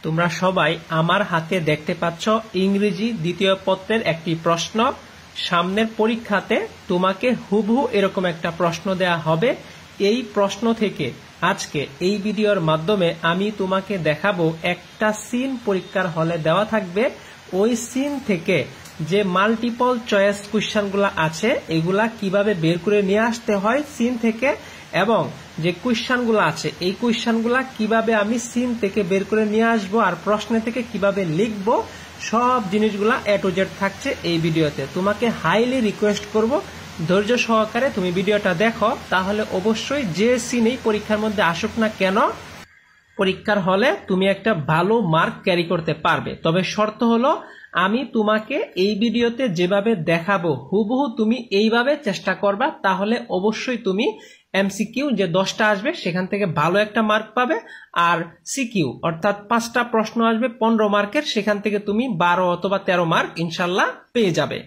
তোমরা সবাই আমার হাতে দেখতে পাচ্ছ ইংরেজি দ্বিতীয় পত্রের একটি প্রশ্ন। সামনের পরীক্ষাতে তোমাকে হুবহু এরকম একটা প্রশ্ন দেয়া হবে। এই প্রশ্ন থেকে আজকে এই ভিডিওর মাধ্যমে আমি তোমাকে দেখাবো একটা সিন পরীক্ষার হলে দেওয়া থাকবে। ওই সিন থেকে যে মাল্টিপল চয়েস কোশ্চেনগুলো আছে এগুলা কিভাবে বের করে নিয়ে আসতে হয় সিন থেকে, এবং যে কোশ্চেনগুলো আছে এই কোশ্চেনগুলো কিভাবে আমি সিন থেকে বের করে নিয়ে আসবো আর প্রশ্ন থেকে কিভাবে লিখবো, সব জিনিসগুলা এ টু জেড থাকছে এই ভিডিওতে। তোমাকে হাইলি রিকোয়েস্ট করব ধৈর্য সহকারে তুমি ভিডিওটা দেখো, তাহলে অবশ্যই যে সিনেই পরীক্ষার মধ্যে আসুক না কেন পরীক্ষার হলে তুমি একটা ভালো মার্ক ক্যারি করতে পারবে। তবে শর্ত হলো আমি তোমাকে এই ভিডিওতে যেভাবে দেখাবো হুবহু তুমি এইভাবে চেষ্টা করবা, তাহলে অবশ্যই তুমি এমসিকিউ যে 10টা আসবে সেখান থেকে ভালো একটা মার্ক পাবে, আর সিকিউ অর্থাৎ 5টা প্রশ্ন আসবে 15 মার্কের, সেখান থেকে তুমি 12 অথবা 13 মার্ক ইনশাল্লাহ পেয়ে যাবে।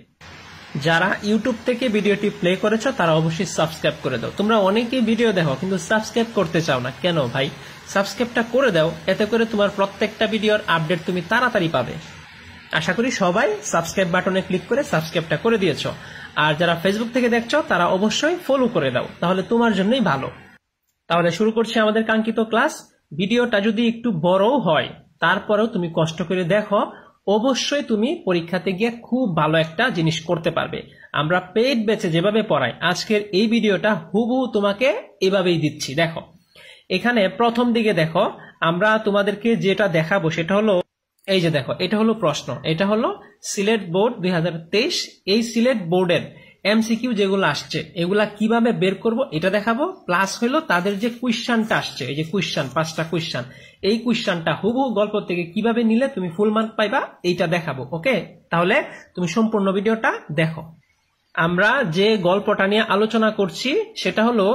যারা ইউটিউব থেকে ভিডিওটি প্লে করেছো তারা অবশ্যই সাবস্ক্রাইব করে দাও। তোমরা অনেকেই ভিডিও দেখো কিন্তু সাবস্ক্রাইব করতে চাও না কেন ভাই? সাবস্ক্রাইবটা করে দাও, এতে করে তোমার প্রত্যেকটা ভিডিওর আপডেট তুমি তাড়াতাড়ি পাবে। আশা করি সবাই সাবস্ক্রাইব বাটনে ক্লিক করে সাবস্ক্রাইবটা করে দিয়েছো। আর যারা ফেসবুক থেকে দেখছো তারা অবশ্যই ফলো করে দাও, তাহলে তোমার জন্যই ভালো। তাহলে শুরু করছি আমাদের কাঙ্ক্ষিত ক্লাস। ভিডিওটা যদি একটু বড়ও হয় তারপরেও তুমি কষ্ট করে দেখো, অবশ্যই তুমি পরীক্ষাতে গিয়ে খুব ভালো একটা জিনিস করতে পারবে। আমরা পেইড ব্যাচে যেভাবে পড়াই আজকের এই ভিডিওটা হুবহু তোমাকে এভাবেই দিচ্ছি। দেখো এখানে প্রথম দিকে দেখো, আমরা তোমাদেরকে যেটা দেখাবো সেটা হলো এই যে দেখো, এটা হলো প্রশ্ন, এটা হলো সিলেট বোর্ড 2023। এই সিলেট বোর্ডের এমসিকিউ যেগুলো আসছে এগুলা কিভাবে বের করব এটা দেখাবো, প্লাস হলো তাদের যে কোশ্চেনটা আসছে, এই যে কোশ্চেন 5টা কোশ্চেন, এই কোশ্চেনটা হুবহু গল্প থেকে কিভাবে নিলে তুমি ফুল মার্ক পাইবা এইটা দেখাবো। ওকে, তাহলে তুমি সম্পূর্ণ ভিডিওটা দেখো। আমরা যে গল্পটা নিয়ে আলোচনা করছি সেটা হলো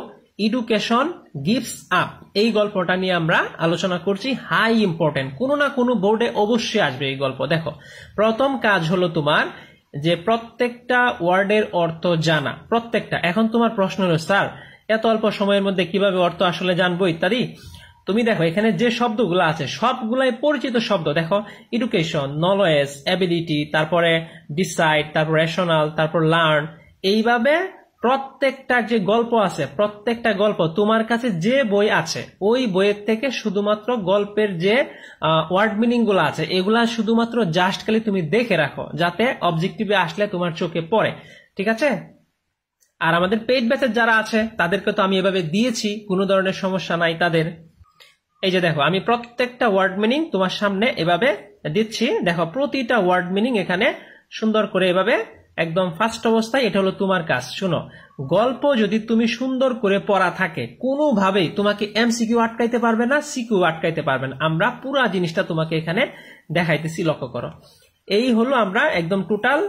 এডুকেশন গিভস আপ। এই গল্পটা নিয়ে আমরা আলোচনা করছি, হাই ইম্পর্টেন্ট, কোনো না কোনো বোর্ডে অবশ্যই আসবে এই গল্প। দেখো প্রথম কাজ হলো তোমার যে প্রত্যেকটা ওয়ার্ডের অর্থ জানা, প্রত্যেকটা। এখন তোমার প্রশ্ন হলো স্যার এত অল্প সময়ের মধ্যে কিভাবে অর্থ আসলে জানবো ইত্যাদি। তুমি দেখো এখানে যে শব্দগুলো আছে সবগুলাই পরিচিত শব্দ। দেখো এডুকেশন, নলেজ, অ্যাবিলিটি, তারপরে ডিসাইড, তারপর রেশনাল, তারপর লার্ন। এইভাবে প্রত্যেকটা যে গল্প আছে, প্রত্যেকটা গল্প তোমার কাছে যে বই আছে ওই বইয়ের থেকে শুধুমাত্র গল্পের যে ওয়ার্ড মিনিং গুলো আছে এগুলা শুধুমাত্র জাস্ট খালি তুমি দেখে রাখো, যাতে অবজেক্টিভে আসলে তোমার চোখে পড়ে। ঠিক আছে? আর আমাদের পেইড ব্যাচের যারা আছে তাদেরকে তো আমি এভাবে দিয়েছি, কোনো ধরনের সমস্যা নাই তাদের। এই যে দেখো আমি প্রত্যেকটা ওয়ার্ড মিনিং তোমার সামনে এভাবে দিচ্ছি। দেখো প্রতিটা ওয়ার্ড মিনিং এখানে সুন্দর করে এভাবে একদম ফার্স্ট অবস্থায়। এটা হলো তোমার কাজ। শুনো, গল্প যদি তুমি সুন্দর করে পড়া থাকে কোনোভাবেই তোমাকে এমসিকিউ আটকাইতে পারবে না, সিকিউ আটকাইতে পারবে না। আমরা পুরা জিনিসটা তোমাকে এখানে দেখাইতেছি, লক্ষ্য করো। এই হলো আমরা একদম টোটাল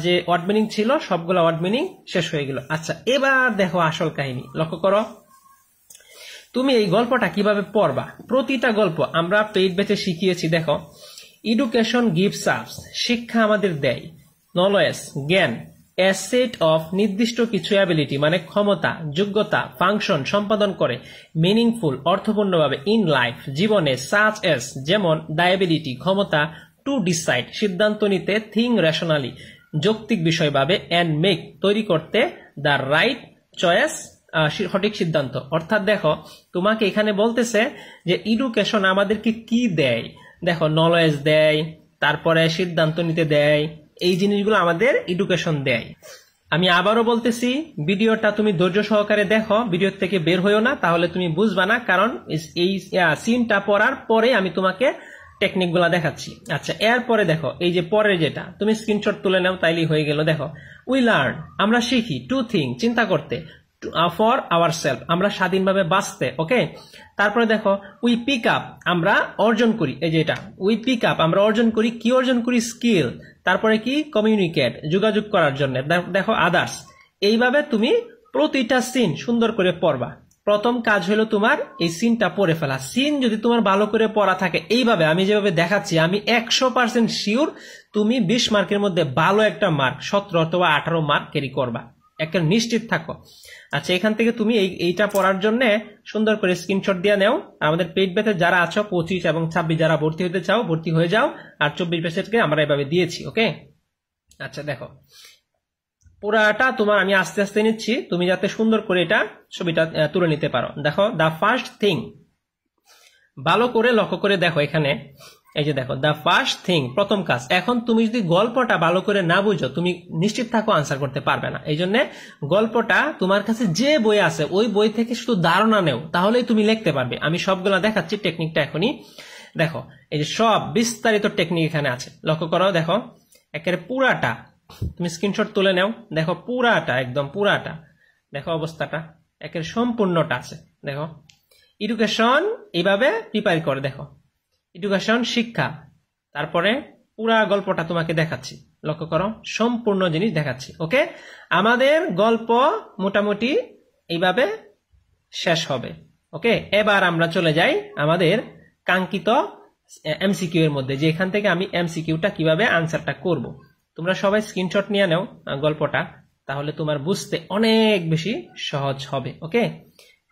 যে ওয়ার্ড মিনিং ছিল সবগুলা ওয়ার্ড মিনিং শেষ হয়ে গেল। আচ্ছা এবার দেখো আসল কাহিনী, লক্ষ্য করো তুমি এই গল্পটা কিভাবে পড়বা। প্রতিটা গল্প আমরা পেইড ব্যাচে শিখিয়েছি। দেখো এডুকেশন গিভস আপ, শিক্ষা আমাদের দেয়, নলেজ জ্ঞান, অ্যাসেট অফ নির্দিষ্ট কিছু অ্যাবিলিটি মানে ক্ষমতা, যোগ্যতা, ফাংশন সম্পাদন করে, মিনিংফুল অর্থপূর্ণভাবে, ইন লাইফ জীবনে, সাচ এস যেমন দ্য অ্যাবিলিটি ক্ষমতা, টু ডিসাইড সিদ্ধান্ত নিতে, থিঙ্ক রেশনালি যৌক্তিক বিষয়ভাবে, অ্যান্ড মেক তৈরি করতে, দ্য রাইট চয়েস সঠিক সিদ্ধান্ত। অর্থাৎ দেখো তোমাকে এখানে বলতেছে যে এডুকেশন আমাদেরকে কি দেয়। দেখো নলেজ দেয়, তারপরে সিদ্ধান্ত নিতে দেয়, এই জিনিসগুলো আমাদের এডুকেশন দেয়। আমি আবারও বলতেছি ভিডিওটা তুমি ধৈর্য সহকারে দেখো, ভিডিও থেকে বের হইও না, তাহলে তুমি বুঝবা না, কারণ এই সিনটা পড়ার পরে আমি তোমাকে টেকনিক গুলা দেখাচ্ছি। আচ্ছা এরপরে দেখো এই যে পরের যেটা, তুমি স্ক্রিনশট তুলে নাও তাইলেই হয়ে গেল। দেখো উই লার্ন আমরা শিখি, টু থিঙ্ক চিন্তা করতে, ফর আওয়ার সেলফ আমরা স্বাধীনভাবে বাঁচতে। ওকে, তারপরে দেখো উই পিক আপ আমরা অর্জন করি, এই যে এটা উই পিক আপ আমরা অর্জন করি, কি অর্জন করি? স্কিল। তারপরে কি? কমিউনিকেট যোগাযোগ করার জন্য। দেখো আদার্স। এইভাবে তুমি প্রতিটা সিন সুন্দর করে পড়বা। প্রথম কাজ হলো তোমার এই সিনটা পড়ে ফেলা। সিন যদি তোমার ভালো করে পড়া থাকে এইভাবে আমি যেভাবে দেখাচ্ছি, আমি 100% শিওর তুমি 20 মার্কের মধ্যে ভালো একটা মার্ক 17 অথবা 18 মার্ক ক্যারি করবা। একটা নিশ্চিত থাকো। আচ্ছা, এখান থেকে তুমি এইটা পড়ার জন্য সুন্দর করে স্ক্রিনশট দিয়ে নাও। আমাদের পেইড ব্যাচে যারা আছো 25 এবং 26 যারা ভর্তি হতে চাও ভর্তি হয়ে যাও, আর 24 ব্যাচেরকে আমরা এভাবে দিয়েছি। ওকে, আচ্ছা দেখো পুরাটা তোমার আমি আস্তে আস্তে নিচ্ছি, তুমি যাতে সুন্দর করে এটা ছবিটা তুলে নিতে পারো। দেখো দ্য ফার্স্ট থিং, ভালো করে লক্ষ্য করে দেখো এখানে, এই যে দেখো দ্য ফার্স্ট থিং, প্রথম কাজ। এখন তুমি যদি গল্পটা ভালো করে না বুঝো তুমি নিশ্চিত থাকো আনসার করতে পারবে না। এই জন্য গল্পটা তোমার কাছে যে বই আছে ওই বই থেকে শুধু ধারণা নেও, তাহলেই তুমি লিখতে পারবে। আমি সবগুলা দেখাচ্ছি টেকনিকটা এখনই। দেখো এই যে সব বিস্তারিত টেকনিক এখানে আছে, লক্ষ্য করো। দেখো একেবারে পুরাটা তুমি স্ক্রিনশট তুলে নাও। দেখো পুরাটা, একদম পুরাটা দেখো অবস্থাটা একের সম্পূর্ণটা আছে। দেখো এডুকেশন এইভাবে প্রিপেয়ার করে, দেখো এডুকেশন শিক্ষা, তারপরে পুরা গল্পটা তোমাকে দেখাচ্ছি, লক্ষ্য করো সম্পূর্ণ জিনিস দেখাচ্ছি। ওকে, আমাদের গল্প মোটামুটি এইভাবে শেষ হবে। ওকে, এবার আমরা চলে যাই আমাদের কাঙ্ক্ষিত এমসিকিউ এর মধ্যে, যে এখান থেকে আমি এমসিকিউটা কিভাবে আনসারটা করব। তোমরা সবাই স্ক্রিনশট নিয়ে নাও গল্পটা, তাহলে তোমার বুঝতে অনেক বেশি সহজ হবে। ওকে,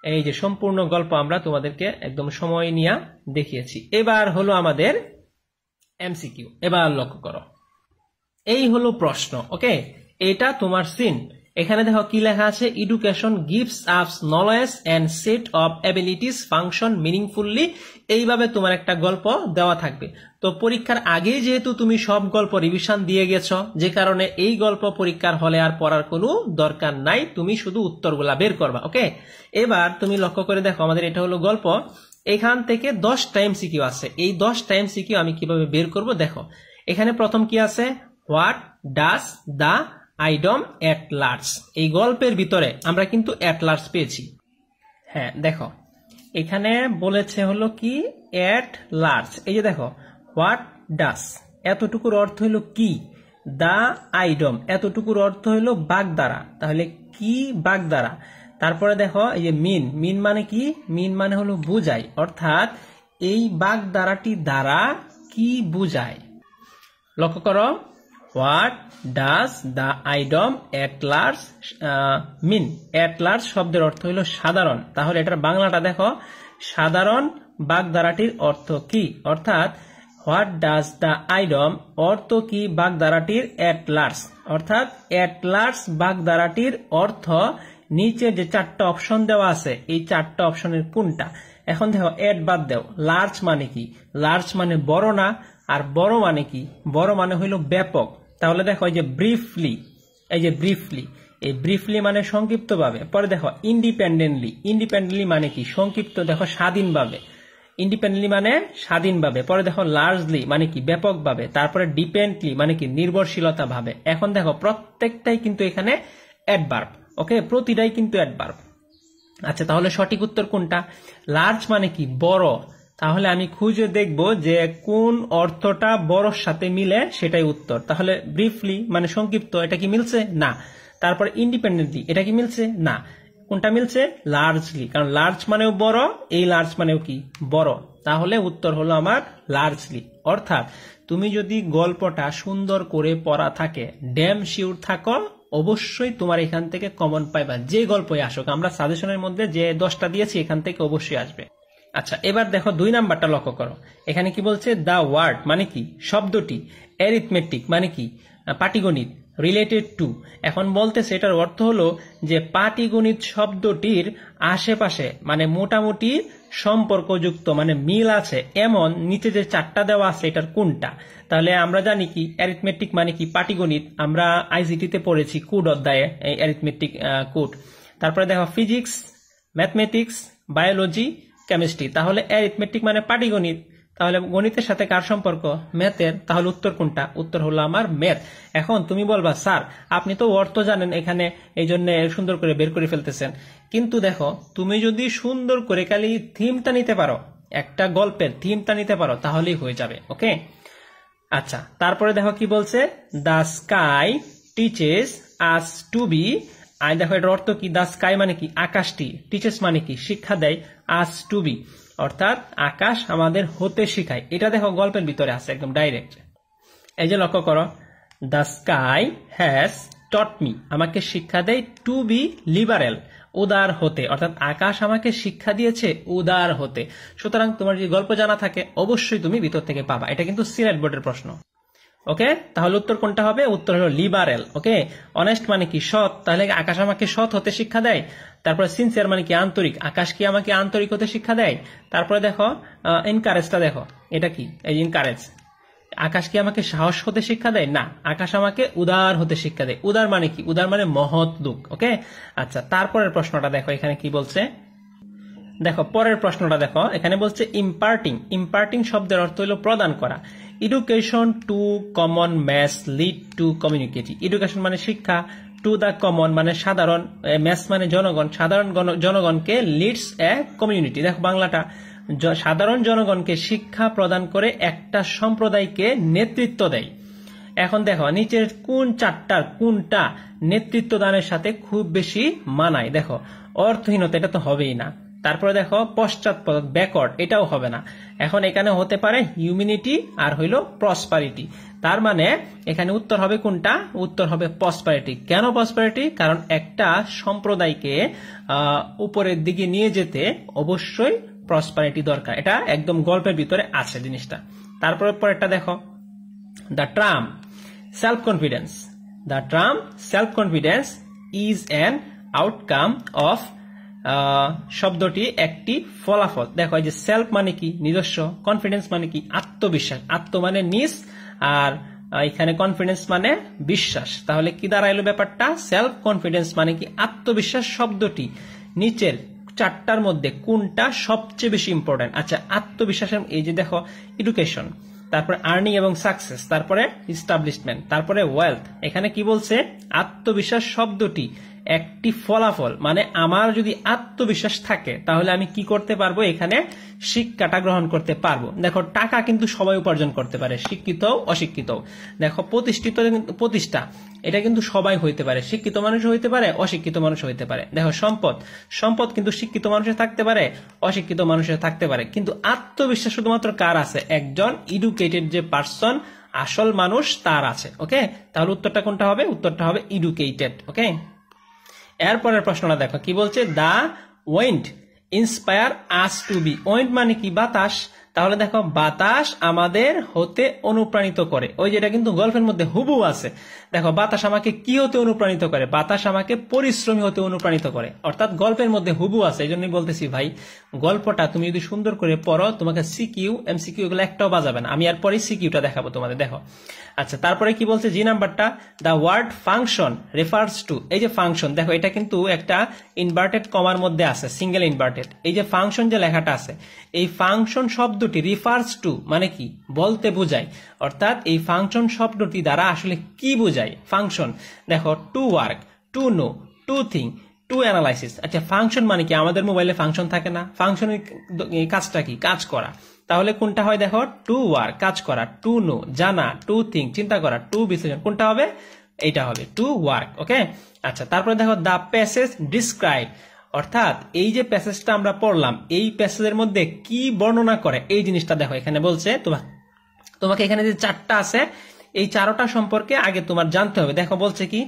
এই যে সম্পূর্ণ গল্প আমরা তোমাদেরকে একদম সময় নিয়ে দেখিয়েছি। এবার হলো আমাদের এমসিকিউ। এবার লক্ষ্য করো, এই হলো প্রশ্ন। ওকে, এটা তোমার সিন। এখানে দেখো কি লেখা আছে, education gives us knowledge and set of abilities function meaningfully. এইভাবে তোমার একটা গল্প দেওয়া থাকবে। তো পরীক্ষার আগেই যেহেতু তুমি সব গল্প রিভিশন দিয়ে গেছো, যে কারণে এই গল্প পরীক্ষার হলে আর পড়ার কোনো দরকার নাই, তুমি শুধু উত্তরগুলা বের করবা। ওকে, এবার তুমি লক্ষ্য করে দেখো, আমাদের এটা হলো গল্প, এখান থেকে 10টা এমসিকিউ আছে। এই 10টা এমসিকিউ আমি কিভাবে বের করব দেখো। এখানে প্রথম কি আছে, what does the idiom at large. এই গল্পের ভিতরে আমরা কিন্তু এট লার্জ পেয়েছি। হ্যাঁ দেখো এখানে বলেছে হলো কি এট লার্জ। এই যে দেখো হোয়াট ডাস এতটুকুর অর্থ হলো কি, দা আইডম এতটুকুর অর্থ হলো বাগধারা, তাহলে কি বাগধারা। তারপরে দেখো এই যে মিন, মিন মানে কি, মিন মানে হলো বুঝাই, অর্থাৎ এই বাগধারাটি দ্বারা কি বুঝায়। লক্ষ্য করো, what does the idiom at large mean. At large শব্দের অর্থ হলো সাধারণ, তাহলে এটার বাংলাটা দেখো, সাধারণ বাগধারাটির অর্থ কি, অর্থাৎ হোয়াট ডাজ দা আইডম অর্থ কি বাগধারাটির এট লার্জ, অর্থাৎ এট লার্জ বাগধারাটির অর্থ নিচে যে 4টা অপশন দেওয়া আছে এই 4টা অপশনের কোনটা। এখন দেখো এট বাদ দাও, লার্জ মানে কি, লার্জ মানে বড় না, আর বড় মানে কি, বড় মানে হইল ব্যাপক। তাহলে দেখো এই যে ব্রিফলি, এই যে ব্রিফলি, এই ব্রিফলি মানে সংক্ষিপ্ত ভাবে। পরে দেখো ইন্ডিপেন্ডেন্টলি, ইন্ডিপেন্ডেন্টলি মানে কি সংক্ষিপ্ত, দেখো স্বাধীনভাবে, ইন্ডিপেন্ডেন্টলি মানে স্বাধীনভাবে। পরে দেখো লার্জলি মানে কি ব্যাপকভাবে। তারপরে ডিপেন্ডলি মানে কি নির্ভরশীলতা ভাবে। এখন দেখো প্রত্যেকটাই কিন্তু এখানে অ্যাডভার্ব। ওকে, প্রতিটাই কিন্তু অ্যাডভার্ব। আচ্ছা তাহলে সঠিক উত্তর কোনটা, লার্জ মানে কি বড়, তাহলে আমি খুঁজে দেখব যে কোন অর্থটা বড়র সাথে মিলে সেটাই উত্তর। তাহলে ব্রিফলি মানে সংক্ষিপ্ত, এটা কি মিলছে না। তারপরে ইন্ডিপেন্ডেন্টলি, এটা কি মিলছে না। কোনটা মিলছে, লার্জলি, কারণ লার্জ মানেও বড়, এই লার্জ মানেও কি বড়, তাহলে উত্তর হলো আমার লার্জলি। অর্থাৎ তুমি যদি গল্পটা সুন্দর করে পড়া থাকে, ড্যাম শিওর থাকো অবশ্যই তোমার এখান থেকে কমন পাইবা, যে গল্পই আসুক। আমরা সাজেশনের মধ্যে যে 10টা দিয়েছি এখান থেকে অবশ্যই আসবে। আচ্ছা এবার দেখো 2 নাম্বারটা লক্ষ্য করো, এখানে কি বলছে, দা ওয়ার্ড মানে কি শব্দটি, অ্যারিথমেটিক মানে কি পাটিগণিত, রিলেটেড টু। এখন বলতেছে এটার অর্থ হলো যে পাটিগণিত শব্দটির আশেপাশে মানে মোটামুটি সম্পর্কযুক্ত মানে মিল আছে এমন নিচে যে 4টা দেওয়া আছে এটার কোনটা। তাহলে আমরা জানি কি অ্যারিথমেটিক মানে কি পাটিগণিত, আমরা আইসিটিতে পড়েছি কোড অধ্যায়ে এই অ্যারিথমেটিক কোড। তারপরে দেখো ফিজিক্স, ম্যাথমেটিক্স, বায়োলজি, কেমিস্ট্রি। তাহলে অ্যারিথমেটিক মানে পাটিগণিত, তাহলে গণিতের সাথে কার সম্পর্ক, ম্যাথের। তাহলে উত্তর কোনটা, উত্তর হলো আমার ম্যাথ। এখন তুমি বলবা স্যার আপনি তো অর্থ জানেন এখানে, এই জন্য সুন্দর করে বের করে ফেলতেছেন। কিন্তু দেখো তুমি যদি সুন্দর করে খালি থিমটা নিতে পারো, একটা গল্পের থিমটা নিতে পারো তাহলেই হয়ে যাবে। ওকে, আচ্ছা তারপরে দেখো কি বলছে, the sky teaches us to be. আর দেখো এটার অর্থ কি, দ্য স্কাই মানে কি আকাশটি, টিচেস মানে কি শিক্ষা দেয়, আস টু বি অর্থাৎ আকাশ আমাদের হতে শিখায়। এটা দেখো গল্পের ভিতরে আছে একদম ডাইরেক্ট। এই যে লক্ষ্য করো, the sky has taught me, আমাকে শিক্ষা দেয় টু বি লিবারেল, উদার হতে, অর্থাৎ আকাশ আমাকে শিক্ষা দিয়েছে উদার হতে। সুতরাং তোমার যদি গল্প জানা থাকে অবশ্যই তুমি ভিতর থেকে পাবা। এটা কিন্তু সিলেট বোর্ডের প্রশ্ন। ওকে, তাহলে উত্তর কোনটা হবে? উত্তর হলো লিবারেল। ওকে, অনেস্ট মানে কি? সৎ, তাহলে আকাশ আমাকে সৎ হতে শিক্ষা দেয়। তারপরে সিনসিয়ার মানে কি? আন্তরিক, আকাশ কি আমাকে আন্তরিক হতে শিক্ষা দেয়। তারপরে দেখো এনকারেজটা দেখো, এটা কি? এই এনকারেজ, আকাশ কি আমাকে সাহস হতে শিক্ষা দেয়? না, আকাশ আমাকে উদার হতে শিক্ষা দেয়। উদার মানে কি? উদার মানে মহৎ দুঃখ। ওকে, আচ্ছা, তারপরের প্রশ্নটা দেখো এখানে কি বলছে। দেখো পরের প্রশ্নটা দেখো, এখানে বলছে ইম্পার্টিং। ইম্পার্টিং শব্দের অর্থ হলো প্রদান করা। Education to common mass lead to communicate. Education মানে শিক্ষা, টু দা কমন মানে সাধারণ, ম্যাস মানে জনগণ, সাধারণ জনগণকে লিডস এ কমিউনিটি। দেখো বাংলাটা, সাধারণ জনগণকে শিক্ষা প্রদান করে একটা সম্প্রদায়কে নেতৃত্ব দেয়। এখন দেখো নিচের কোন চারটার কোনটা নেতৃত্ব দানের সাথে খুব বেশি মানায়? দেখো অর্থহীনতা, এটা তো হবেই না। তারপরে দেখো পশ্চাৎপদ, ব্যাকওয়ার্ড, এটাও হবে না। এখন এখানে হতে পারে হিউম্যানিটি আর হইল প্রসপারিটি। তার মানে এখানে উত্তর হবে কোনটা? উত্তর হবে প্রসপারিটি। কেন প্রসপারিটি? কারণ একটা সম্প্রদায়কে উপরের দিকে নিয়ে যেতে অবশ্যই প্রসপারিটি দরকার। এটা একদম গল্পের ভিতরে আছে জিনিসটা। তারপরে পরেরটা দেখো, the term self confidence. The term self confidence is an outcome of, শব্দটি একটি ফলাফল। দেখো এই যে সেলফ মানে কি? নিজস্ব, কনফিডেন্স মানে কি? আত্মবিশ্বাস, আত্ম মানে নিজ, আর এখানে কনফিডেন্স মানে বিশ্বাস। তাহলে কি দাঁড়াইলো ব্যাপারটা? সেলফ কনফিডেন্স মানে কি? আত্মবিশ্বাস। শব্দটি নিচের চারটার মধ্যে কোনটা সবচেয়ে বেশি ইম্পর্টেন্ট? আচ্ছা, আত্মবিশ্বাসের এই যে দেখো এডুকেশন, তারপরে আর্নিং এবং সাকসেস, তারপরে ইস্টাবলিশমেন্ট, তারপরে ওয়েলথ। এখানে কি বলছে? আত্মবিশ্বাস শব্দটি একটি ফলাফল, মানে আমার যদি আত্মবিশ্বাস থাকে তাহলে আমি কি করতে পারবো? এখানে শিক্ষাটা গ্রহণ করতে পারবো। দেখো টাকা কিন্তু সবাই উপার্জন করতে পারে, শিক্ষিত অশিক্ষিত। দেখো প্রতিষ্ঠা, এটা কিন্তু সবাই হইতে পারে, শিক্ষিত মানুষ হইতে পারে, অশিক্ষিত মানুষ হইতে পারে। দেখো সম্পদ কিন্তু শিক্ষিত মানুষের থাকতে পারে, অশিক্ষিত মানুষের থাকতে পারে। কিন্তু আত্মবিশ্বাস শুধুমাত্র কার আছে? একজন এডুকেটেড যে পার্সন, আসল মানুষ, তার আছে। ওকে, তাহলে উত্তরটা কোনটা হবে? উত্তরটা হবে এডুকেটেড। ওকে, এরপরের প্রশ্নটা দেখো কি বলছে, the wind inspire us to be. Wind মানে কি? বাতাস। তাহলে দেখো বাতাস আমাদের হতে অনুপ্রাণিত করে। ওই যেটা কিন্তু গল্পের মধ্যে হুবহু আছে। দেখো বাতাস আমাকে কি হতে অনুপ্রাণিত করে? বাতাস আমাকে পরিশ্রমী হতে অনুপ্রাণিত করে। অর্থাৎ গল্পের মধ্যে হুবহু আছে। এই জন্যই বলতেছি ভাই, গল্পটা তুমি যদি সুন্দর করে পড়ো, তোমাকে সিকিউ এমসিকিউ এগুলো একটাও বাজাবে না। আমি আর পরে সিকিউটা দেখাবো তোমাদের। দেখো আচ্ছা, তারপরে কি বলছে? জি নাম্বারটা, the word function refers to. এই যে ফাংশন, দেখো এটা কিন্তু একটা ইনভার্টেড কমার মধ্যে আছে, সিঙ্গেল ইনভার্টেড। এই যে ফাংশন যে লেখাটা আছে, এই ফাংশন শব্দটি রিফার্স টু মানে কি? বলতে বোঝায়। অর্থাৎ এই ফাংশন শব্দটি দ্বারা আসলে কি বোঝায়? ফাংশন দেখো, to work, to know, to think, to analysis. আচ্ছা, ফাংশন মানে কি? আমাদের মোবাইলে ফাংশন থাকে না? ফাংশনের কাজটা কি? কাজ করা। তাহলে কোনটা হয়? দেখো টু ওয়ার্ক, কাজ করা, টু নো, জানা, টু থিঙ্ক, চিন্তা করা, টু বিশ্লেষণ। কোনটা হবে? এইটা হবে টু ওয়ার্ক। ওকে, আচ্ছা, তারপরে দেখো দ্য প্যাসেজ ডিসক্রাইব। অর্থাৎ এই যে প্যাসেজটা আমরা পড়লাম, এই প্যাসেজের মধ্যে কি বর্ণনা করে এই জিনিসটা দেখো। এখানে বলছে তোমাকে এখানে যে চারটা আছে, এই চারটা সম্পর্কে আগে তোমার জানতে হবে। দেখো বলছে কি?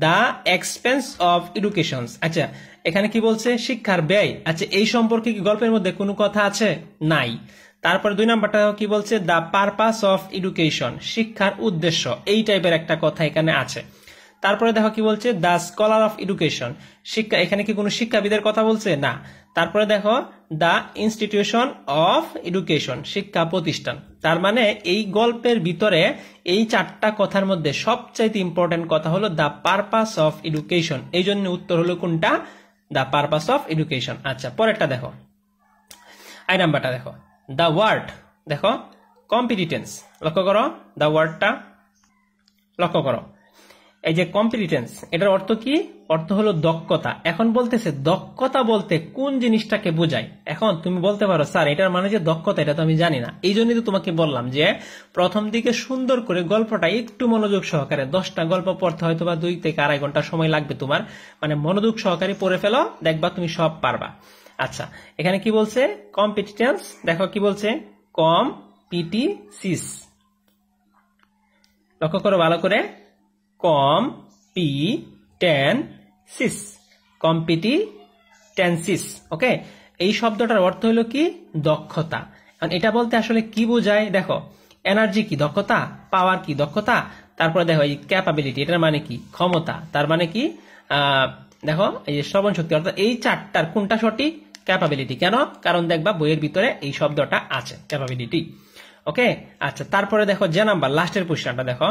The expense of education. আচ্ছা, এখানে কি বলছে? শিক্ষার ব্যয়। আচ্ছা, এই সম্পর্কে কি গল্পের মধ্যে কোনো কথা আছে? নাই। তারপরে 2 নাম্বারটা কি বলছে? দ্য পারপাস অফ এডুকেশন, শিক্ষার উদ্দেশ্য, এই টাইপের একটা কথা এখানে আছে। তারপরে দেখো কি বলছে? দ্য স্কলার অফ এডুকেশন, শিক্ষা। এখানে কি কোনো শিক্ষাবিদের কথা বলছে? না। তারপরে দেখো দ্য ইনস্টিটিউশন অফ এডুকেশন, শিক্ষা প্রতিষ্ঠান। তার মানে এই গল্পের ভিতরে এই চারটা কথার মধ্যে সবচাইতে ইম্পর্টেন্ট কথা হলো দ্য পারপাস অফ এডুকেশন। এই জন্য উত্তর হলো কোনটা? The purpose of education. আচ্ছা, পরেরটা দেখো, আই নাম্বারটা দেখো, দ্য ওয়ার্ড, দেখো কম্পিটিটেন্স। লক্ষ্য করো দ্য ওয়ার্ডটা, লক্ষ্য করো। এই যে কম্পিটিটেন্স, এটার অর্থ কি? অর্থ হলো দক্ষতা। এখন বলতেছে দক্ষতা বলতে কোন জিনিসটাকে বোঝায়? এখন তুমি বলতে পারো স্যার এটার মানে যে দক্ষতা, এটা তো আমি জানি না। এই জন্যই তো তোমাকে বললাম যে প্রথম দিকে সুন্দর করে গল্পটা একটু মনোযোগ সহকারে, 10টা গল্প পড়তে হয়তো বা 2 থেকে আড়াই ঘন্টা সময় লাগবে তোমার, মানে মনোযোগ সহকারে পড়ে ফেলো, দেখবা তুমি সব পারবা। আচ্ছা, এখানে কি বলছে? কম্পিটিটেন্স। দেখো কি বলছে? কম্পিটিসিস। লক্ষ্য করো ভালো করে, কম কম্পিটেন্সিস, কম্পিটেন্সিস। ওকে, এই শব্দটার অর্থ হলো কি? দক্ষতা। এটা বলতে আসলে কি বোঝায়? দেখো, এনার্জি কি? দক্ষতা। পাওয়ার কি? দক্ষতা। তারপরে দেখো এই ক্যাপাবিলিটি, এটার মানে কি? ক্ষমতা। তার মানে কি? দেখো এই যে শ্রবণ শক্তি, অর্থাৎ এই চারটার কোনটা সঠিক? ক্যাপাবিলিটি। কেন? কারণ দেখবা বইয়ের ভিতরে এই শব্দটা আছে, ক্যাপাবিলিটি। ওকে, আচ্ছা, তারপরে দেখো যে নাম্বার লাস্টের প্রশ্নটা দেখো,